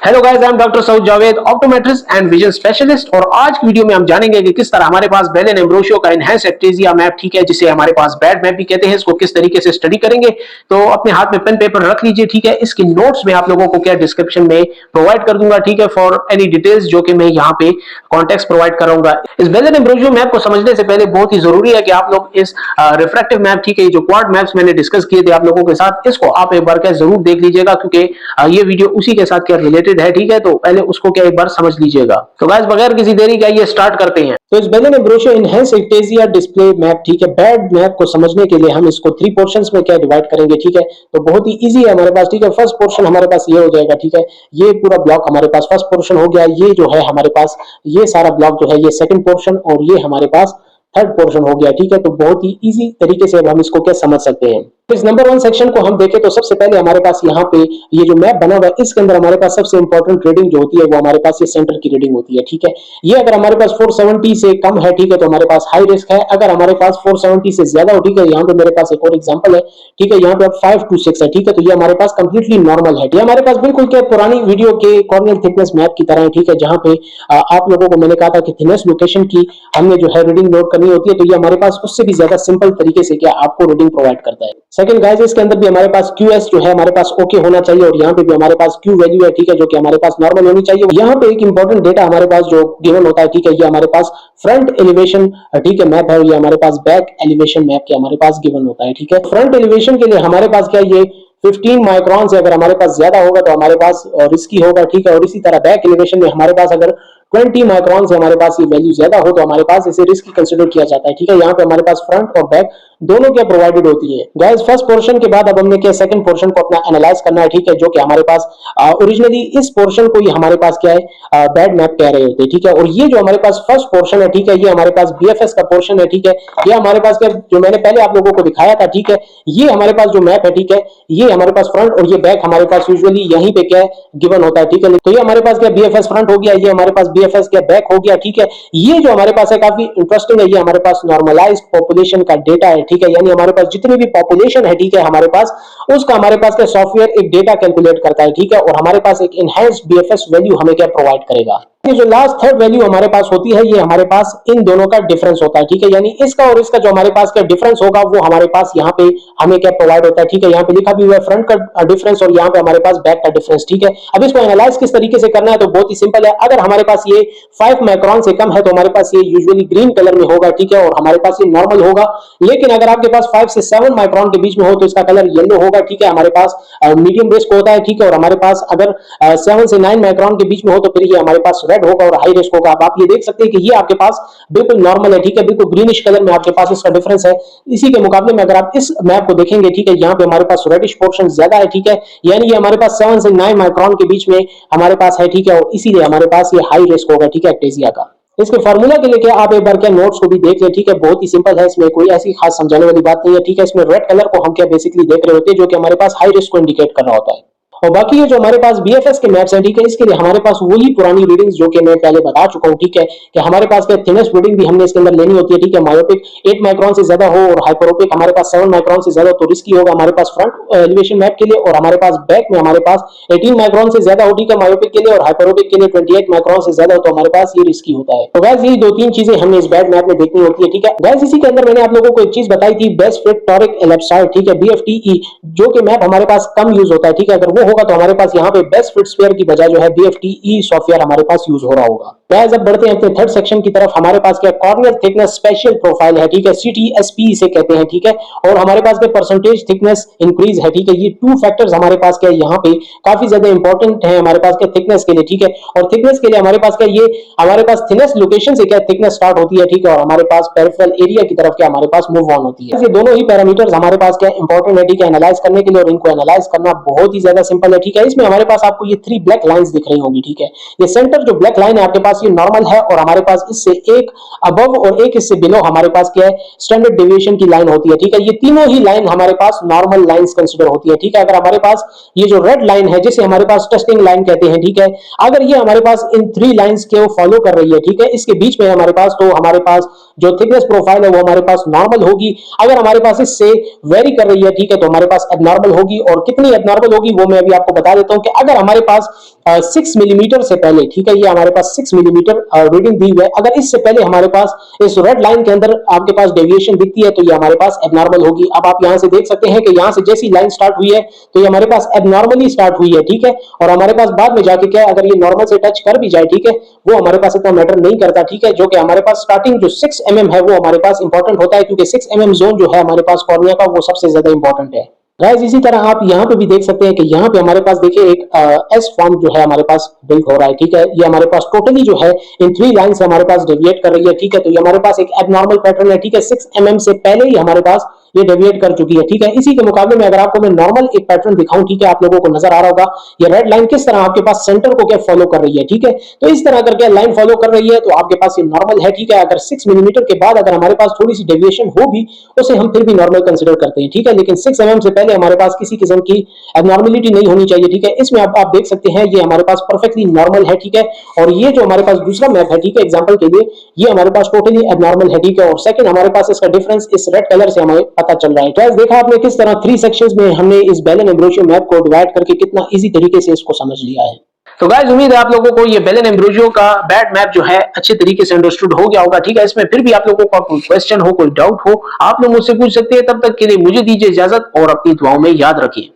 Hello guys, I am doctor Saud Javed, optometrist and vision specialist. और आज की वीडियो में हम जानेंगे कि किस तरह हमारे पास बेल एंड एम्ब्रोसियो का एनहांस एक्टेजिया मैप, ठीक है, जिसे हमारे पास बैड मैप भी कहते हैं, इसको किस तरीके से स्टडी करेंगे। तो अपने हाथ में पेन पेपर रख लीजिए, ठीक है। इसकी नोट्स में आप लोगों को क्या डिस्क्रिप्शन में प्रोवाइड कर दूंगा, ठीक है, फॉर एनी डिटेल्स जो कि मैं यहाँ पे कॉन्टेक्स्ट प्रोवाइड करूंगा। इस बेल एंड एम्ब्रोसियो मैप को समझने से पहले बहुत ही जरूरी है कि आप लोग इस रिफ्रैक्टिव मैप, ठीक है, जो क्वाड मैप्स मैंने डिस्कस किए थे आप लोगों के साथ, इसको आप एक बार क्या जरूर देख लीजिएगा, क्योंकि ये वीडियो उसी के साथ क्या रिलेटेड है, ठीक है। तो पहले उसको क्या एक बार समझ लीजिएगा। तो गाइस, बगैर किसी देरी का ये स्टार्ट करते हैं। तो इस bell and Ambrosio enhance ectasia display map, ठीक है, बैड मैप को समझने के लिए हम इसको 3 पोर्शंस में क्या डिवाइड करेंगे, ठीक है। तो बहुत ही इजी है हमारे पास, ठीक है। फर्स्ट पोर्शन हमारे पास ये हो जाएगा, ठीक है। ये पूरा ब्लॉक हमारे पास फर्स्ट पोर्शन हो गया। ये जो है हमारे पास ये सारा ब्लॉक जो है ये सेकंड पोर्शन, और ये हमारे पास थर्ड पोर्शन हो गया, ठीक है। तो बहुत ही इजी तरीके से अब हम इसको क्या समझ सकते हैं। इस नंबर 1 सेक्शन को हम देखें तो सबसे पहले हमारे पास यहाँ पे ये जो मैप बना हुआ है, इसके अंदर हमारे पास सबसे इंपॉर्टेंट रीडिंग जो होती है वो हमारे पास ये सेंटर की रीडिंग होती है, ठीक है। ये अगर हमारे पास 470 से कम है, ठीक है, तो हमारे पास हाई रिस्क है। अगर हमारे पास 470 से ज्यादा हो, ठीक है, यहाँ पे मेरे पास एक और एग्जांपल है, ठीक है, यहाँ पे 5 to 6 है, ठीक है। तो ये हमारे पास कंप्लीटली नॉर्मल है। ये हमारे पास बिल्कुल क्या पुरानी वीडियो के कॉर्नियल थिकनेस मैप की तरह है, ठीक है, जहां पे आप लोगों को मैंने कहा था कि थिकनेस लोकेशन की हमने जो है रीडिंग नोट करनी होती है, तो ये हमारे पास उससे भी ज्यादा सिंपल तरीके से क्या आपको रीडिंग प्रोवाइड करता है। सेकंड गाइस, इसके अंदर भी हमारे पास QS जो है हमारे पास ओके होना चाहिए, और यहाँ पे भी हमारे पास Q वैल्यू है, ठीक है, जो कि हमारे पास नॉर्मल होनी चाहिए। यहाँ पे एक इंपॉर्टेंट डेटा हमारे पास जो गिवन होता है, ठीक है, ये हमारे पास फ्रंट एलिवेशन, ठीक है, मैप है, ये हमारे पास बैक एलिवेशन मैप के हमारे पास गिवन होता है, ठीक है। फ्रंट एलिवेशन के लिए हमारे पास क्या ये 15 माइक्रॉन से अगर हमारे पास ज्यादा होगा तो हमारे पास रिस्की होगा, ठीक है। और इसी तरह बैक एलिवेशन में हमारे पास अगर 20 माइक्रॉन से हमारे पास ये वैल्यू ज्यादा हो तो हमारे पास इसे रिस्की कंसीडर किया जाता है, ठीक है। यहाँ पे हमारे पास फ्रंट और बैक दोनों क्या प्रोवाइडेड होती है। गाइस, फर्स्ट पोर्शन के बाद अब हमने क्या सेकंड पोर्शन को अपना एनालाइज करना है, ठीक है, जो कि हमारे पास ओरिजिनली इस पोर्शन को ही हमारे पास क्या है बैड मैप कह रहे होते हैं, ठीक है। और ये जो हमारे पास फर्स्ट पोर्शन है, ठीक है, ये हमारे पास BFS का पोर्शन है, ठीक है। ये हमारे पास क्या जो मैंने पहले आप लोगों को दिखाया था, ठीक है, ये हमारे पास जो मैप है, ठीक है, ये हमारे पास फ्रंट और ये बैक हमारे पास यूजुअली यहीं पे क्या गिवन होता है, ठीक है। तो ये हमारे पास क्या BFS फ्रंट हो गया, ये हमारे पास BFS क्या बैक हो गया, ठीक है। ये जो हमारे पास है काफी इंटरेस्टिंग है, ये हमारे पास नॉर्मलाइज्ड पॉपुलेशन का डेटा है, ठीक है। यानी हमारे पास जितनी भी पॉपुलेशन है, ठीक है, हमारे पास उसका हमारे पास क्या सॉफ्टवेयर एक डेटा कैलकुलेट करता है, ठीक है। और हमारे पास एक एनहांस्ड BFS वैल्यू हमें क्या प्रोवाइड करेगा। ये जो लास्ट थर्ड वैल्यू हमारे पास होती है, ये हमारे पास इन दोनों का डिफरेंस होता है, ठीक है। यानी इसका और इसका जो हमारे पास क्या डिफरेंस होगा वो हमारे पास यहाँ पे हमें क्या प्रोवाइड होता है, ठीक है। यहाँ पे लिखा भी हुआ है फ्रंट का डिफरेंस और यहाँ पे हमारे पास बैक का डिफरेंस, ठीक है। अब इसको एनालाइज किस तरीके से करना है तो बहुत ही सिंपल है। अगर हमारे पास ये 5 माइक्रॉन से कम है तो हमारे पास ये यूजुअली ग्रीन कलर में होगा, ठीक है, और हमारे पास ये नॉर्मल होगा। लेकिन अगर आपके पास 5 से 7 माइक्रॉन के बीच में हो तो इसका कलर येलो होगा, ठीक है। हमारे पास मीडियम रिस्क होता है, ठीक है। और हमारे पास अगर 7 से 9 माइक्रॉन के बीच में हो तो फिर ये हमारे पास रेड होगा और हाई रिस्क होगा। अब आप ये देख सकते हैं कि ये आपके पास बिल्कुल नॉर्मल है, ठीक है, बिल्कुल ग्रीनिश कलर में आपके पास इसका डिफरेंस है। इसी के मुकाबले में अगर आप इस मैप को देखेंगे, ठीक है, यहाँ पे हमारे पास रेडिश पोर्शन ज्यादा है, ठीक है। यानी ये हमारे पास 7 से 9 माइक्रॉन के बीच में हमारे पास है, ठीक है, और इसीलिए हमारे पास ये हाई रिस्क होगा, ठीक है, एक्टेजिया का। इसके फार्मूला के लिए क्या आप एक बार क्या नोट्स को भी देख लें, ठीक है, बहुत ही सिंपल है, इसमें कोई ऐसी खास समझाने वाली बात नहीं है, ठीक है। इसमें रेड कलर को हम क्या बेसिकली देख रहे होते हैं जो कि हमारे पास हाई रिस्क को इंडिकेट कर रहा होता है। और बाकी ये जो हमारे पास BFS के मैप्स हैं, ठीक है, इसके लिए हमारे पास वही पुरानी रीडिंग्स जो कि मैं पहले बता चुका हूं, ठीक है, कि हमारे पास क्या थिनेस्ट रीडिंग भी हमने इसके अंदर लेनी होती है, ठीक है। मायोपिक 8 माइक्रॉन से ज्यादा हो और हाइपरोपिक हमारे पास 7 माइक्रॉन से ज्यादा तो रिस्की होगा हमारे पास फ्रंट एलिवेशन मैप के लिए। और हमारे पास बैक में हमारे पास 18 माइक्रॉन से ज्यादा हो, ठीक है, मायोपिक के लिए, और हाइपरोपिक के लिए 28 माइक्रॉन से ज्यादा हो तो हमारे पास ये रिस्की होता है। तो गाइस, ये 2-3 चीजें हमें इस बैड मैप में देखनी होती है, ठीक है। गाइस, इसी के अंदर मैंने आप लोगों को एक चीज बताई थी, बेस्ट फिट टॉरिक एलिप्सॉइड, ठीक है, BFTE, जो कि मैप हमारे पास कम यूज होता है, ठीक है। अगर वो होगा तो हमारे पास यहाँ पे बेस्ट फिट स्फीयर की बजाय जो है BFTE सॉफ्टवेयर हमारे पास यूज हो रहा होगा। गाइस, अब बढ़ते हैं अपने थर्ड सेक्शन की तरफ। हमारे पास क्या कॉर्नियल थिकनेस स्पेशल प्रोफाइल है, ठीक है, CTSP इसे कहते हैं, ठीक है। और हमारे पास क्या परसेंटेज थिकनेस इंक्रीज है, ठीक है। ये 2 फैक्टर्स हमारे पास क्या यहाँ पे काफी ज्यादा इंपॉर्टेंट है हमारे पास क्या थिकनेस के लिए, ठीक है। और थिकनेस के लिए हमारे पास क्या ये हमारे पास थिनेस्ट लोकेशन से क्या थिकनेस स्टार्ट होती है, ठीक है, और हमारे पास पेरिफेरल एरिया की तरफ क्या हमारे पास मूव ऑन होती है। ये दोनों ही पैरामीटर्स हमारे पास क्या इंपॉर्टेंट है, ठीक है, एनालाइज करने के लिए। और इनको एनालाइज करना बहुत ही ज्यादा सिंपल है, ठीक है। इसमें हमारे पास आपको ये 3 ब्लैक लाइंस दिख रही होंगी, ठीक है। ये सेंटर जो ब्लैक लाइन है आपके पास ये नॉर्मल है, और हमारे पास इससे एक अबव और एक इससे बिलो हमारे पास क्या है स्टैंडर्ड डेविएशन की लाइन होती है, ठीक है। ये तीनों ही लाइन हमारे पास नॉर्मल लाइंस कंसीडर होती है, ठीक है। अगर हमारे पास ये जो रेड लाइन है जिसे हमारे पास टेस्टिंग लाइन कहते हैं, ठीक है, अगर ये हमारे पास इन 3 लाइंस को फॉलो कर रही है, ठीक है, इसके बीच में हमारे पास तो हमारे पास जो थिकनेस प्रोफाइल है वो हमारे पास नॉर्मल होगी। अगर हमारे पास इससे वेरी कर रही है, ठीक है, तो हमारे पास एबनॉर्मल होगी। और कितनी एबनॉर्मल होगी वो मैं अभी आपको बता देता हूं कि अगर हमारे पास 6 मिलीमीटर से पहले, ठीक है, ये हमारे पास 6 मिलीमीटर रीडिंग दी हुई है, अगर इससे पहले हमारे पास इस रेड लाइन के अंदर आपके पास डेविएशन दिखती है तो ये हमारे पास एबनॉर्मल होगी। अब आप यहां से देख सकते हैं कि यहां से जैसी लाइन स्टार्ट हुई है तो ये हमारे पास एबनॉर्मली स्टार्ट हुई है, ठीक है, और हमारे पास बाद में जाके क्या अगर ये नॉर्मल से टच कर भी जाए, ठीक है, वो हमारे पास इतना मैटर नहीं करता, ठीक है, जो कि हमारे पास स्टार्टिंग जो 6 mm है वो हमारे पास इंपॉर्टेंट होता है, क्योंकि 6 mm जोन जो है हमारे पास कॉर्निया का वो सबसे ज्यादा इंपॉर्टेंट है। गाइस इसी तरह आप यहाँ पे भी देख सकते हैं कि यहाँ पे हमारे पास देखिए एक एस फॉर्म जो है हमारे पास बिल्ड हो रहा है, ठीक है, ये हमारे पास टोटली जो है इन 3 लाइन से हमारे पास डेविएट कर रही है, ठीक है, तो ये हमारे पास एक एबनॉर्मल पैटर्न है, ठीक है, 6 mm से पहले ही हमारे पास ये डेविएट कर चुकी है, ठीक है। इसी के मुकाबले में अगर आपको मैं नॉर्मल एक पैटर्न दिखाऊं, ठीक है, आप लोगों को नजर आ रहा होगा ये रेड लाइन किस तरह आपके पास सेंटर को क्या फॉलो कर रही है, ठीक है, तो इस तरह करके लाइन फॉलो कर रही है तो आपके पास ये नॉर्मल है, ठीक है। अगर 6 मिलीमीटर के बाद अगर हमारे पास थोड़ी सी डेविएशन हो भी उसे हम फिर भी नॉर्मल कंसीडर करते हैं, ठीक है, लेकिन 6 mm से पहले हमारे पास किसी किस्म की एबनॉर्मलिटी नहीं होनी चाहिए, ठीक है। इसमें आप देख सकते हैं ये हमारे पास परफेक्टली नॉर्मल है, ठीक है, और ये जो हमारे पास दूसरा मैप है, ठीक है, एग्जांपल के लिए ये हमारे पास टोटली एबनॉर्मल है, ठीक है, और सेकंड हमारे पास इसका डिफरेंस इस रेड कलर से हमें पता चल रहा है। तो देखा आपने किस तरह 3 सेक्शंस में हमने इस बेल एंड एम्ब्रोसियो मैप को डिवाइड करके कितना इजी तरीके से इसको समझ लिया है। तो गाइस उम्मीद है आप लोगों को ये बेल एंड एम्ब्रोसियो का बैड मैप जो है अच्छे तरीके से अंडरस्टूड हो गया होगा, ठीक है। इसमें फिर भी आप लोगों को कोई क्वेश्चन हो, कोई डाउट हो, आप लोग मुझसे पूछ सकते हैं। तब तक के लिए मुझे दीजिए इजाजत और अपनी दुआओं में याद रखिए।